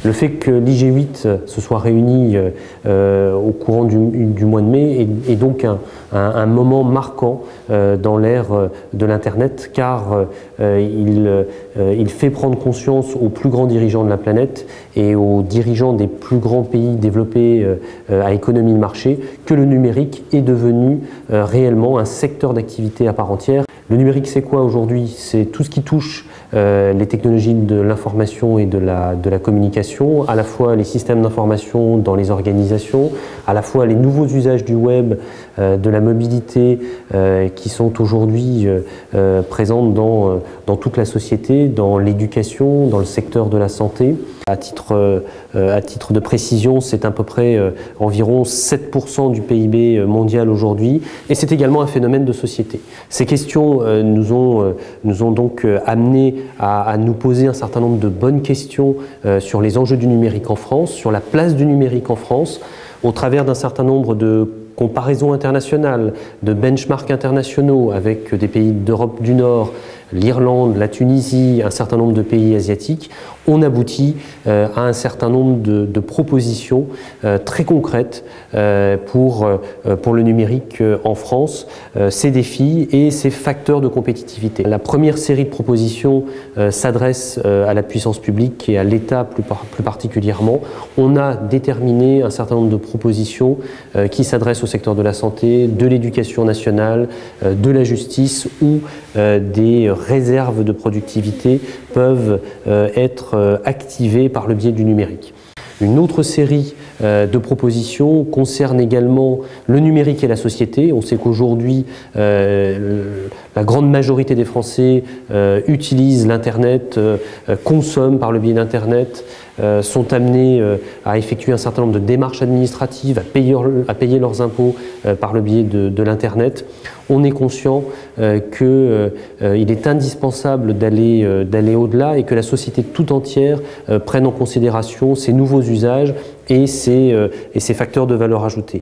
Le fait que l'IG8 se soit réuni au courant du mois de mai est donc un moment marquant dans l'ère de l'Internet, car il fait prendre conscience aux plus grands dirigeants de la planète et aux dirigeants des plus grands pays développés à économie de marché que le numérique est devenu réellement un secteur d'activité à part entière. Le numérique, c'est quoi aujourd'hui? C'est tout ce qui touche les technologies de l'information et de la communication, à la fois les systèmes d'information dans les organisations, à la fois les nouveaux usages du web, de la mobilité qui sont aujourd'hui présentes dans toute la société, dans l'éducation, dans le secteur de la santé. À titre de précision, c'est à peu près environ 7% du PIB mondial aujourd'hui, et c'est également un phénomène de société. Ces questions nous ont donc amené à nous poser un certain nombre de bonnes questions sur les enjeux du numérique en France, sur la place du numérique en France, au travers d'un certain nombre de comparaisons internationales, de benchmarks internationaux avec des pays d'Europe du Nord, l'Irlande, la Tunisie, un certain nombre de pays asiatiques. On aboutit à un certain nombre de propositions très concrètes pour le numérique en France, ses défis et ses facteurs de compétitivité. La première série de propositions s'adresse à la puissance publique et à l'État plus particulièrement. On a déterminé un certain nombre de propositions qui s'adressent au secteur de la santé, de l'éducation nationale, de la justice, où des réserves de productivité peuvent être activées par le biais du numérique. Une autre série de propositions concerne également le numérique et la société. On sait qu'aujourd'hui, la grande majorité des Français utilisent l'Internet, consomment par le biais d'Internet, sont amenés à effectuer un certain nombre de démarches administratives, à payer leurs impôts par le biais de l'Internet. On est conscient qu'il est indispensable d'aller au-delà et que la société tout entière prenne en considération ces nouveaux usages et ces facteurs de valeur ajoutée.